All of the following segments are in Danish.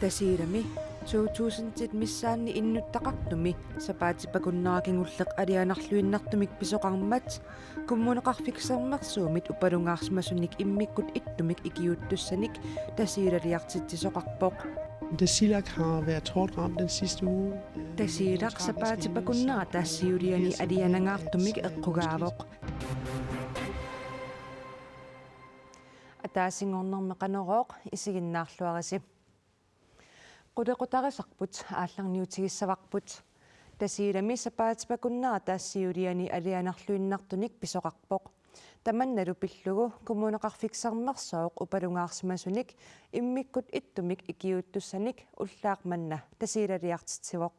Tasiirami 2000 missaanni innuttaqartumi sapaatipakunnarakingulleq alianarluinnartumik pisoqarmat kummuneqarfiksermersuumit upalungaarsimasunik immikkut ittumik ikiuttussanik tasiiraliartitsisoqarpoq. Tasiilaq har været hårdt ramt den sidste uge. Tasiilaq sapaatipakunnara taassiuliani alianangaartumik eqqugaavoq. Ataasingornermeqanerooq isiginnaarluarisi. Qudequtarisarput aallarniutigissavaqput tasiilami sapaatipakunnara taassiuliani alianarluinnartunik pisoqarpoq tamannalu pillugu kumuneqarfiksermersoq upalungaarsimasunik immikkut ittumik ikiuttussanik ullaaqmanna tasiilaliartitsivoq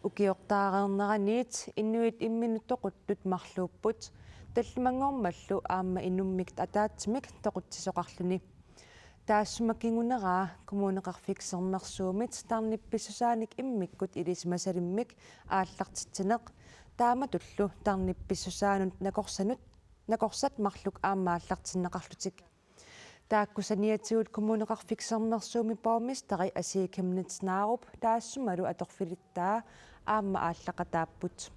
ukiortaaqerneraniit innuit imminuttoquttut marluupput tallimangormallu aamma inummik ataatsimik toqutsisoqarluni taassumakkinguneraa kumuneqarfiksermersuumit tarnippissusaanik immikkut ilismasalimmik aallartitsineq taamatullu tarnippissusaanut nakorsat marluk aamaallartinneqarlutik taakkusaniatigut kumuneqarfiksermersuumi pormisteri asiikimnitsnaarup taassumalu atorfilittaa aamma aallaqataapput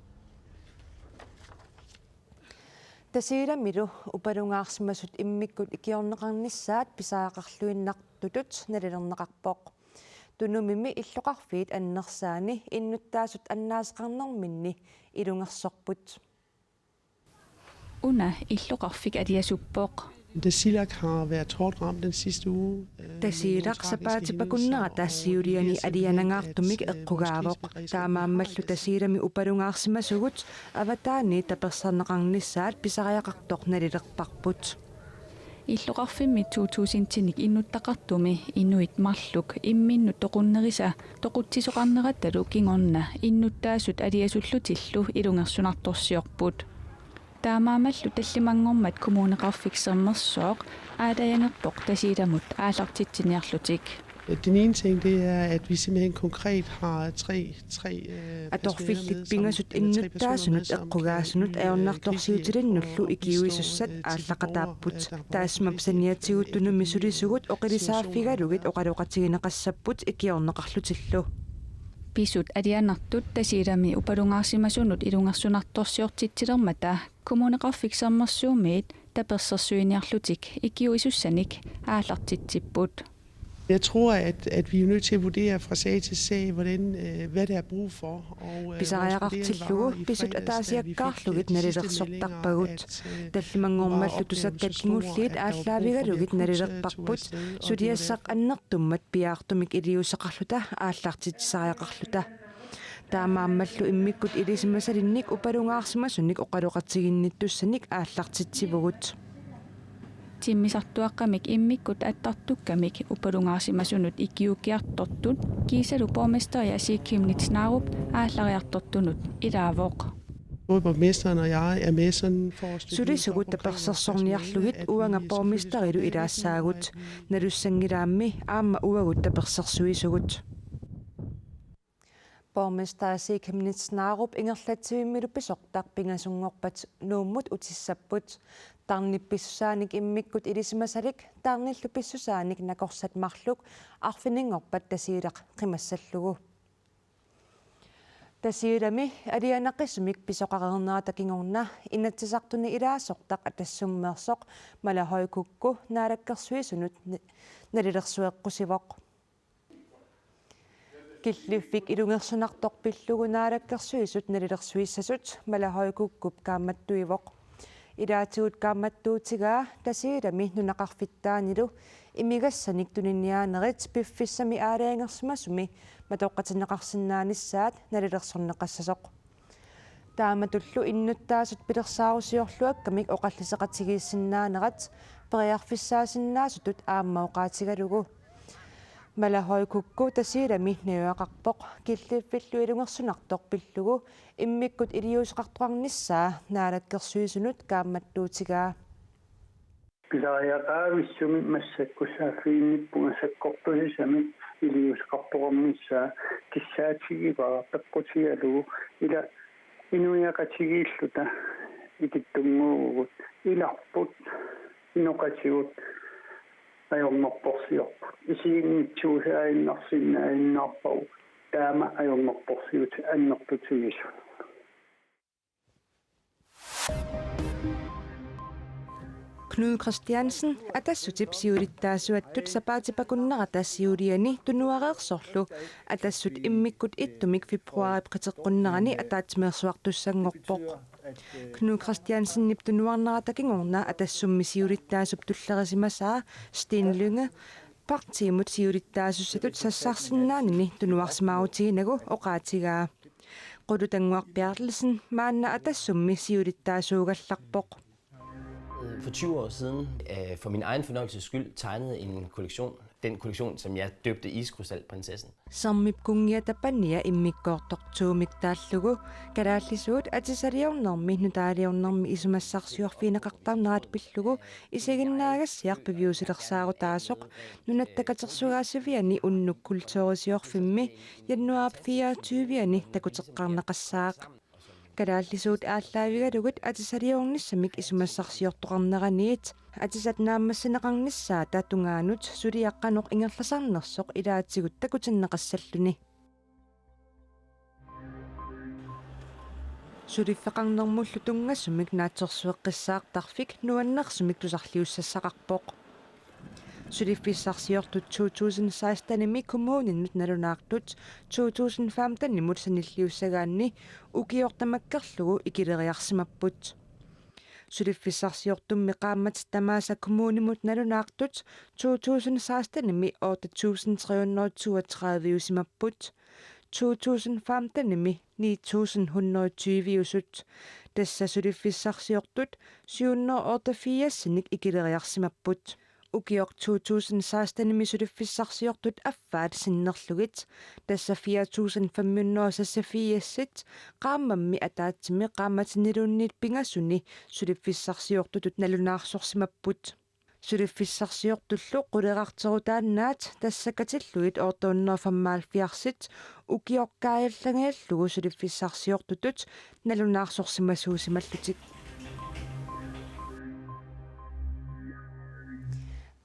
tasiilamilu upalungaarsimasut immikkut ikiorneqarnissaat pisaaqarluinnartutut nalilerneqarpoq tunumimi illoqarfiit annersaani innuttaasut annaaseqarnerminni ilungersorput una illoqarfik aliasuppoq. Tasiilaq har været hårdt ramt den sidste uge. Tasiilaq sapaatipakunnara taassiuliani alianangaartumik eqqugaavoq taamaammallu tasiilami upalungaarsimasugut avataani taperserneqarnissaat pisariaqartoq nalilerparput Illoqarfimmi 2000-nik innuttaqartumi inuit marluk imminnut toqunnerisa toqutsisoqarnerattalu kingorna innuttaasut aliasullutillu ilungersunartorsiorput taamaamallu tallimangormat kumuneqarfiksermersoq aalajanerpoq tasiilamut aallartitsiniarlutik. Den ene ting det er at vi simpelthen konkret har tre atorfillit pingasut innutaasunut eqqugaasunut aornartorsiutilinullu ikiuisussat aallaqataapput taasmapsaniatigut sulisugut oqilisaafigalugit oqaluqatigineqassapput ikiorneqarlutillu pisut alianartut tasiilami upalungaarsimasunut ilungersunartorsiortitsilermata kumuneqarfiksermersuumiit tapersersuiniarlutik ikiuisussanik aallartitsipput. Jeg tror, at vi er nødt til at vurdere fra sag til sag, hvad der er brug for. Pisariaqartillugu pisut ataasiakkaarlugit nalilersortarpagut tallimangormallu tusakkattingulliit aallaavigalugit nalilerparput suliassaq annertummat piaartumik iliuseqarluta aallartitsisariaqarluta taamaammallu immikkut ilisimasalinnik upalungaarsimasunik oqaluqatiginnittussanik aallartitsivugut timmisartuaqqamik immikkut attartukkamik upalungaarsimasunut ikiukiartortut kiisalu pormesteri asiikkimnitsnaarup aallariartortunut ilaavoq. Både borgmesteren og jeg er med sådan for at støtte. Sulisugut tapersersorniarlugit uanga pormesterilu ilaassaagut nalussangilaammi aamma uagut tapersersuisugut pormester asiikkimnitsnaarup ingerlatsivimmilu pisortaq pingasungorpat nuummut utissapput tarnippissusaanik immikkut ilisimasalik tarnillu pissusaanik nakorsat marluk arfiningorpat tasiilaq qimassallugu tasiilami alianaqisumik pisoqaqerneraatakingorna inatsisartuni ilaasortaq atassummeersoq malahoikukku naalakkersuisunut nalilersueqqusivoq killifik ilungersunartorpillugu naalakkersuisut nalilersuissasut malahoikukkup kaammattuivoq ilaatigut kaammattuutigaa tasiilami nunaqarfittaanilu imigassanik tuninniaanerit piffissami aalaangersimasumi matoqqatineqarsinnaanissaat nalilersorneqassasoq taamatullu innuttaasut pilersaarusiorluakkamik oqalliseqatigiissinnaanerat periarfissaasinnaasutut aammauqaatigalugu malahoikukku tasiilami najuaqarpoq killifillu ilungersunartorpillugu immikkut iliuseqartuarnissaa naalakkersuisunut kaammattuutigaa pisariaqaavissumi massakkussaafiinnippunga sakkortusisami iliuseqartoqarnissaa kissaatigivaa peqqutigalugu ila inuiaqatigiilluta ikittunguugut ilarput inoqatigut ajornerporsiorpu isiinitsuusaainnarsinnaainnarpau taama ajornerporsiut annertutigisu. Knud Christiansen atassutip siulittaasuattut sapaatipakunnera tassiuliani tunuareersorlu atassut immikkut ittumik februarip qiteqqunnerani ataatimeersuartussangorpoq. Knud Christiansen nip tunuarneratakinngorna atassummi siulittaasup tullerisimasaa Sten Lynge partiimut siulittaasussatut sassarsinnaanini tunuarsimaarutiinagu oqaatigaa. Qudutanguaq Bjartelsen maanna atassummi siulittaasuugallarpoq. For 20 år siden, for min egen fornøjelses skyld, tegnede en kollektion. Den kollektion, som jeg døbte Iskrystalprinsessen. Sammip kungia tapania immikkoortortuumik taallugu kalaallisuut atisariornermi nutaaliornermi isumassarsiorfiinaqartarnerat pillugu isaginnaagassiaq piviusilersaaru taasoq nunattakatersugaasiviani unnuk kultuurisiorfimmi januar 24 takuteqqarnaqassaaq. Kalaallisuut ааллаавигалугут атисалиорнissamик исумассарсиортоқарнераниит атисат нааммассинеқарнissaa татунгаанут сулиаққанеқ ингерласарнерсоқ илаатсигут такутиннеқассаллуни сулиффеқарнермуллу тунгассумик наатсорсуэққиссаартарфик нуаннерсумик тусарлиуссассақарпоқ сулиффиссарсиортут 2016-ними коммууниннут налунаартут 2015-нимут саниллиуссагаанни укиортамаккерлугу икилериарсимаппут сулиффиссарсиортумми qaammat tamaasa kommunimut nalunaartut 2016-nimi 8332 usimapput 2015-nimi 9120 usut tassa suluffissarsiortut 784-sinnik ikileriarsimapput ukiok 2016-nimi suluffissarsiortut affaat sinnerlugit tassa 4500-sassafiassit qaammammi ataatsimi qaammatinilunniit pingassuni suluffissarsiortutut nalunaarsorsimapput suluffissarsiortullu qulerarterutaannaat tassakatilluit ortuunnerfammaалфиарсит ukiokkaajallangaallugu suluffissarsiortutut nalunaarsorsimasuusimallutik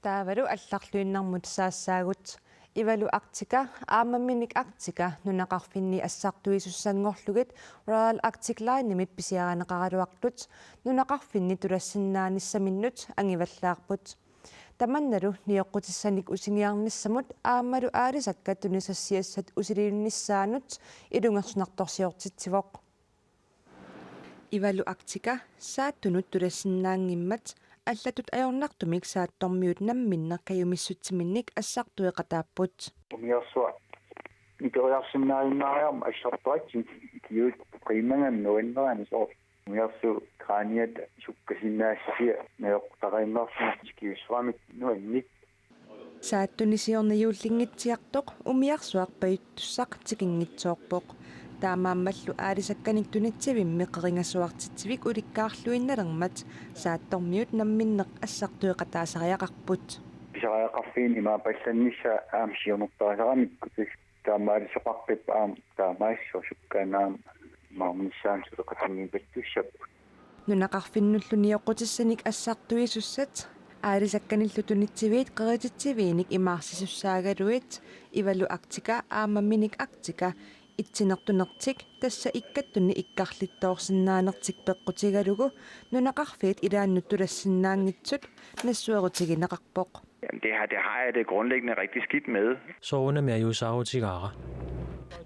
Taavalu алларлуиннармут саассаагут ивалу Arctica аамамминик Arctica нунақарфинни ассартуисуссангорлугит Royal Arctic Line nimit писиаранеқаралуарлут нунақарфинни тулассиннааниссаминнут ангиваллаарпут таманналу ниоққутиссаник усингиарниссамут аамалу аалисакка тунисассиассат усилиунниссаанут илунгерсунарторсиортитсивоқ ивалу Arctica сааттунут тулассиннаангиммат аллатут ajornartumik saattormiut namminner kajumissutsimинник ассартуеқатааппут умиарсуа икериарсиннааюннариарма ассартуатсин киут қиманgan нуиннерани соо умиарсу краниат суккасиннаассия наёқтарииннарсинат киуссуамик нуинник сааттунисиорниюуллингитсиартоқ умиарсуарпаюттуссақ тикингитсоорпоқ таамааммаллу аалисакканик тунитсивимми қерингасуартитсивик уликкаарлуинналермат сааттормиут намминнеқ ассартуеқатаасариақарпут писариақарфиин имаапалланнисса аамсиорнертаасарамиккут таамаалисоқарпип аам таамаассуа суккаанаам маамнissaан сулеқатангипаттуссап нунақарфиннуллуниоққутиссаник ассартуисуссат аалисакканиллу тунитсивиит қерититсивииник имаарсисуссаагалуит ивалу Arctica аамамминик Arctica итсинертунертик тасса иккаттунни иккарлиттоорсиннаанертик пеққутигалугу нунақарфиит илааннут тулассиннаангитсут нассуерутигинеқарпоқ Det har jeg det grundlæggende rigtig skidt med. Så under med Ayusaro-tigara.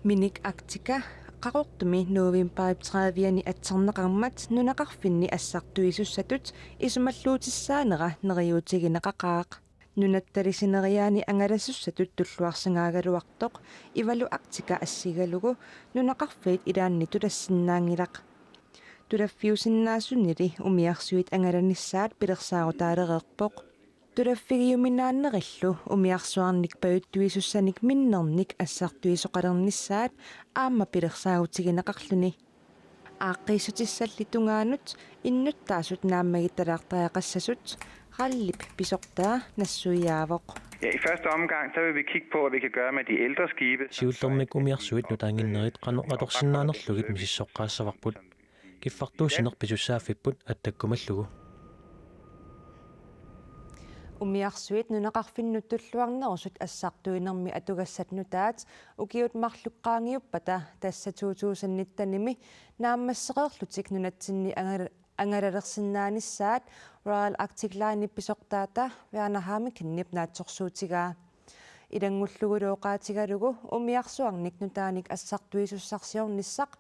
Minik Arctica qaqortumi november 30-ni atserneqarmat nunaqarfinni assartuisussatut isumalluutissaanera neriutigineqaqaaq nunattalisineriaani angalassussatut tulluarsangaagaluartoq ivalu Arctica assigalugu nunaqarfiit ilaanni tulassinnaangilaq tulaffiusinnaasunili umiarsuit angalannissaat pilersaarutaalereerpoq tulaffigiuminaannerillu umiarsuarnik pajuttuisussanik minnernik assartuisoqalernissaat aamma pilersaautigineqarluni aaqqissutissallitungaanut innuttaasut naammagitalaartariaqassasut qallip pisortaa nassuiaavoq Ja, i første omgang så vil vi kigge på, hvad vi kan gøre med de ældre skibe. Siullermik umiarsuit nutaanginnerit qatorsinnaanerlugit misissoqqaassavaqput kiffartuusinerpisussaaffipput attakkumallugu Umiarsuit nunaqarfinnuttulluarnerusut assartuinermi atugassatnutaat ukiut marluqqaangiuppata tassa 2019-nimi naammasseqerlutik nunatsinni angalalersinnaanissaat Royal Arctic Line ippisortaata vianahaami kinnip naatsorsuutigaa Idangulluguloqaatigalugu umiarsuarnik nutaanik assartuisussarsiornissaq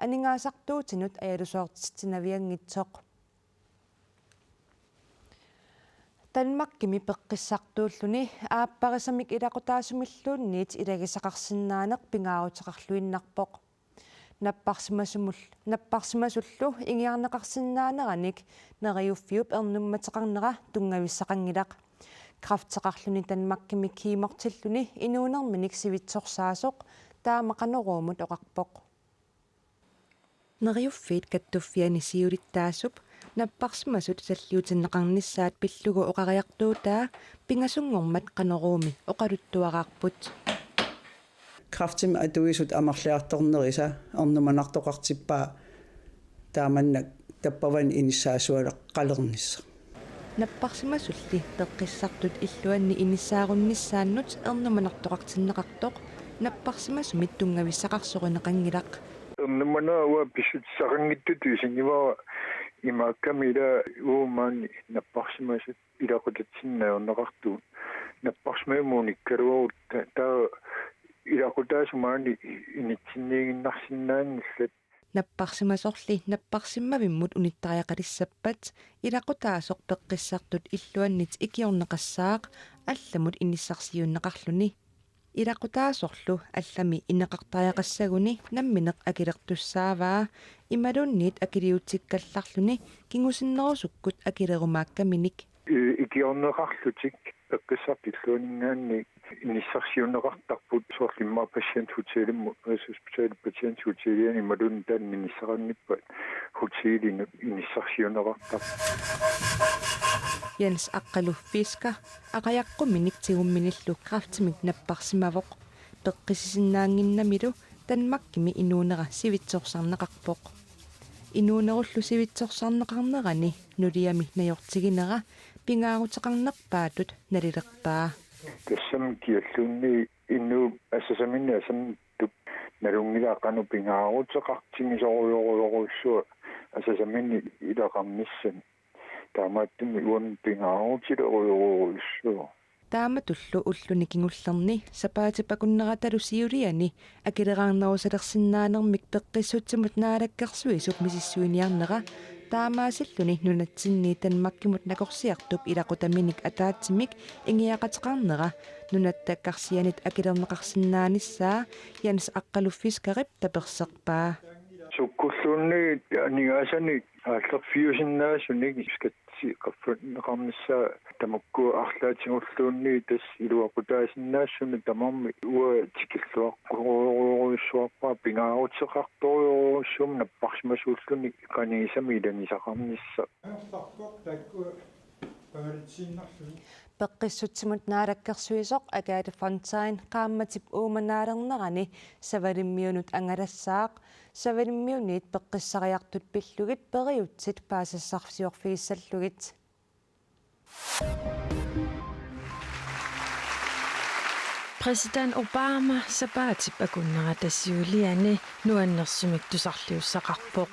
aningaasartuutinut ajalusoortitinaviangitsoq Tanmakkimi peqqissartuulluni aapparisamik ilaqutaasumilluunniit ilagisaqarsinnaaneq pingaarutaqarluinnarpoq napparsimasullu ingiarneqarsinnaaneраник neriuffiup ernummatеқарнера тунгависсақангилақ крафтеқарлуни танмаккими киимортиллуни инуунерминик сивитсорсаасоқ таамақанеруумут оқарпоқ neriuffiit kattuffiani siulittaasup наппарсимасут саллиутиннеқарнissaат пиллугу оқариартуутаа пинgasungormat qaneruumi оқалуттуараарпут крафтим атуисут амарлиарторнериса орнуманартоқартиппаа тааманнак таппаван иниссаасуалеқ қалернисса наппарсимасулли теққиссартут иллуанни иниссааруннissaannут эрнуманартоқартиннеқартоқ наппарсимасумит тунгависсақарсоринеқангилақ эрнуманаа писсутсақангиттутуисингиваа имааккамила уумаани наппарсимасут илақутатсиннаернеқартуу наппарсимаамууниккалуарут таа илақутаасумаани инитсинниигиннарсинаангиллат наппарсимасорли наппарсиммавиммут униттариақалиссаппат илақутаасоқ пеққиссартут иллуаннит икиорнеқассаақ алламут иниссарсиуннеқарлуни илақутаасорлу аллами инеқартариақассагуни намминеқ акилертуссааваа ималунниит акилиутиккалларлуни кингусиннерусуккут акилерумааккаминик икиорнеқарлутик пеққиссартиллуанингаанни иниссарсиуннеқартарпут соорлиммаа пациентхутиилимму респитаали пациентхутиилиани малун таанни ниссақангиппат хутиилинут иниссарсиуннеқартар Jens Aqaluffiska aqayaqqumminik tigumminillu kraftimik napparsimavoq peqqisisinnaaginnamilu tanmakkimi inuunera sivitsorsarneqarpoq inuunerullu sivitsorsarneqarnerani nuliami najortiginera pingaarutaqarnerpaatut nalilerpaa тассам киаллуунни иннуу ассасаминниасан туп налунгилаақану пингаарутеқартимисоруйоруйоруссуа ассасаминни илақарнissan таамааттуми уан пингаарутилеруйоруйоруссуа тааматуллу уллуни кингуллерни сапаатипакуннераталу сиулиани акилераарнерусалерсиннаанермик пеққиссутсимут наалаккерсуисук мисиссуиниарнера таамаасиллуни нунатсинни танмаккимут накорсиартуп илақутаминик атаатсимик ингиақатеқарнера нунаттаккарсианит акилернеқарсиннааниссаа Jens Aqaluffiskaрип таперсерпаа суккуллуунни анигаасани ааллерфиусиннаасуник скатси qaffernеқарнissaa тамакку арлаатингуллуунни тас илуақутаасиннаассуни тамарми уа тикиллуаққуруйоруйуссуарпаа пингаарутеқарторюоруссуум наппарсимасууллуни канигисами иланисақарнisса пеққиссутсимут наалаккерсуисоқ акаата фонтайн qaammatip ууманаалернерани савалиммиунут ангалассаақ савалиммиунит пеққиссариартут пиллугит периутсит паасассарсиорфигиссаллугит President Obama sabatip akunneratasiuliani nuannersumik tusarliussaqarpoq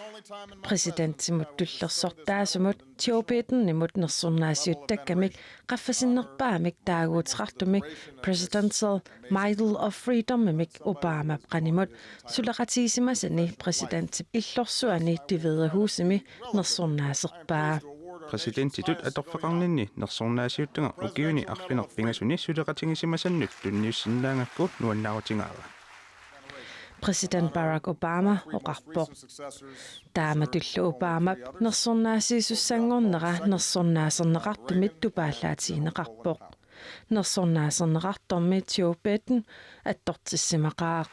Presidentsimut tullersortaasumut Joe-Biden-nimut nersurnaasiuttakkamik qaffasinnerpaamik taaguuteqartumik Presidential Medal of Freedom-mik Obama qanimut suleqatiisimasani presidentip illorsuani Tivedahusimi nersurnaaserpaa Presidentitut atorfaqarninni nersornaasiuttaga ukiuni arfinerpingasuni suleqatingisimasannut tunniussinnaangakku nuannarutigaava President Barack Obama oqarpoq taamatullu Obama nersornaasiisussangornera nersornaaserneqartumit tupaallaatiineqarpoq nersornaaserneqartormi Joe Biden attortissimaqaaq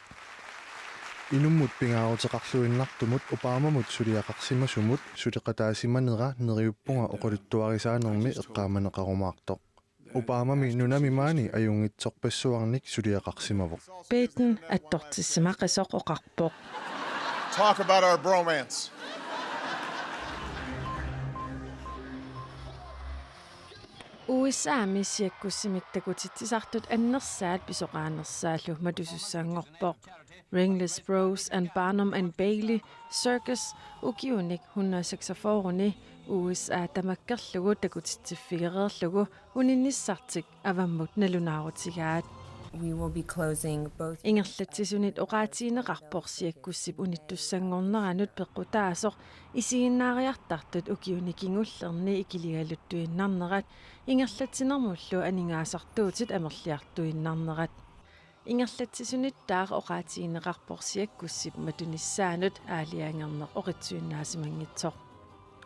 Inummut pingaaruteqarluinnartumut Obamamut suliaqarsimasumut suleqataasimanera neriuppunga oquluttuarisaanermi eqqaamaneqarumaartoq Obamami nunamimaani ajungitsorpassuarnik suliaqarsimavoq Biden attortissimaqisoq oqarpoq Talk about our bromance USAmi siakkussimiktakutitsisartut annersaat pisoqaanersaалlu matusussaangorpoq Ringless Bros and Barnum and Bailey Circus ukiunik 146 USA tamakkerlugu takutitsiffigereerlugu uninissartik avammut nalunaarutigaat. We will be closing both. Ingerlatsisunit oqaatiineqarpoq siakkussip unittussanngorneranut peqqutaasoq isiginnaariartartut ukiunikingullerni ikiligaluttuinnarnerat ingerlatsinermullu aningaasartuutit amerliartuinnarnerat. Ingerlatsisunittaa oqaatiineqarpoq siakkussip matunissaanut aaliangerneq oqitsuinnaasimanngitsoq.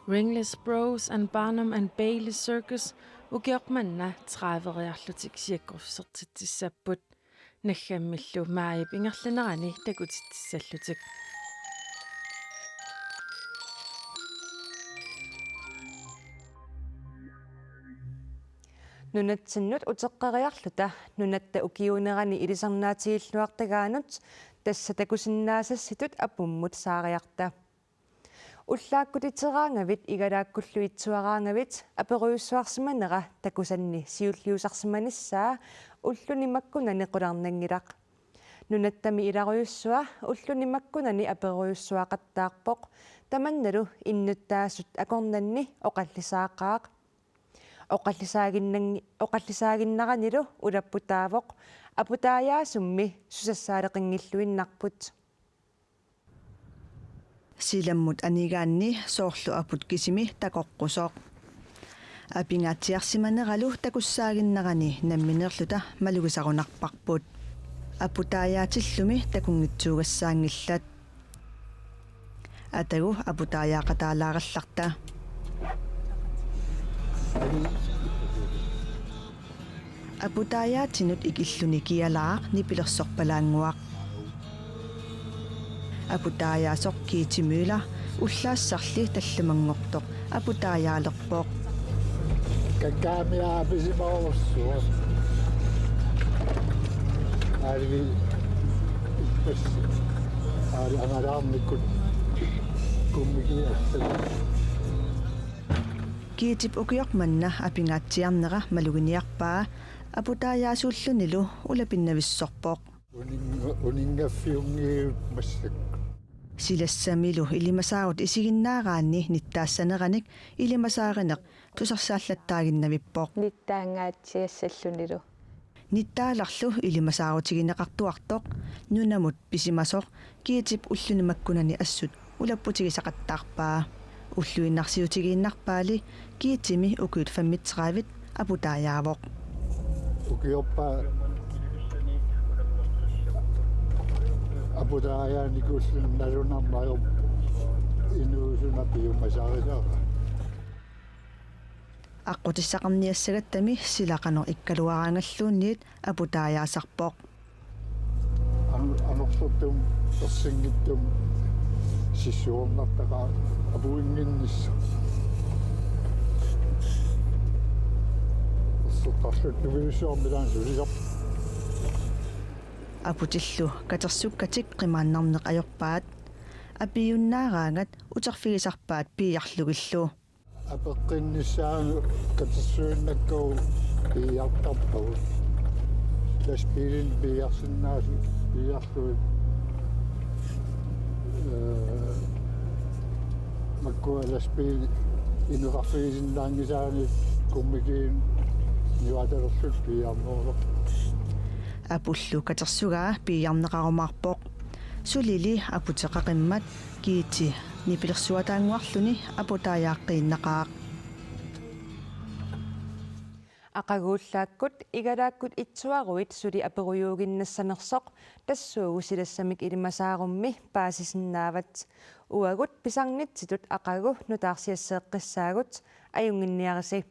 Ringless Bros and Barnum and Bailey Circus ukiormanna 30-riarlutik siakkursertitsissaput naggammillu maayip ingerlanerani takutitsissallutik. Nunatsinut uteqqariarluta nunatta ukiunerani ilisarnaatiilluartagaanut tassa takusinnaasassitut apummut saariarta. Ullaakkutiteraangavit igalaakkulluitsuaraangavit aperuissuarsimanera takusanni siulliusarsimanissaa ullunimakkunani qularnangilaq. Nunattami ilaruiussua ullunimakkunani aperuissuaqattaarpoq tamannalu innutaassut akornanni oqallisaaqaaq. Oqallisaaginnaranilu ulapputaavoq aputaayaasummi susassaaleqingilluinnarput. Silammut anigaanni soorlu aput kisimi takoqqusoq. Apingaatiarsimaneralu takussaaginnerani namminerluta malugisarunarparput. Aputaayaatilllumi takungitsuugassaangillat. Atagu aputaayaaqataalaarallarta. Aputaayaatinut ikilluni kialaaq nipilersorpalaanguaq. Aputaayasoq kiitimyula ullaassarli tallamangortoq aputaayaaleqpoq. Kakkaamiaapisimaorsuq. Arvi ippas angalaarnikkut kummikiassat. Kiitip ukiormanna apingaatsiarnera maluginiarpaa aputaayaasuullunilu ulapinnavissorpoq. Uningaffiungi massak. Silassamilu ilimasaarut isiginnaaraanni nittaassанераник ilimasaareneq tusarсааллаттаагиннавиппоq. Nittaangaatsiassallunilu. Nittaalarlu ilimasaarutigineqartuartoq nunamut pisimasoq kiitip ullunimakkunani assut ulapputigisaqattaarpaa. Ulluinnarsiutigiinnarpaali kiitimi ukut 35 aputaayaavoq. Ukioppa aputaayaanikullun nalunarmayo inuusunapiumasaarisaaqa. Aqutissaqarniassagattami silaqanor ikkaluaraangalluunniit aputaayaasarpoq. Anorsortum ersinngittum sissuornartaqa apuinginnissa. Ersortarluttugilussuarmilaan sulisaq. Aputillu katersukkatik qimaannarneq ajorpaat apiunnaaraangat uterfigisarpaat piiarlugillu. Apeqqinnissaanu katersuunnakkau piiartarpagut. Laspiilin piiarsinnaasu piiarluit makkua laspiil inuqarfigisinnaangisaani kummikiin niuatalerlut piiarnoorloq. Apullu katersugaa piiarneqarumaarpoq sulili aputeqaqimmat kiiti nipilersuataanguarluni aputaayaaqqiinnaqaaq. Aqaguullaakkut igalaakkut itsuaruit suli aperuyuuginnassanersoq tassuugu silassamik ilimasaarummi paasisinnaavat uagut pisarnitsitut aqagu nutaarsiasseeqqissaagut ajunginniarisi.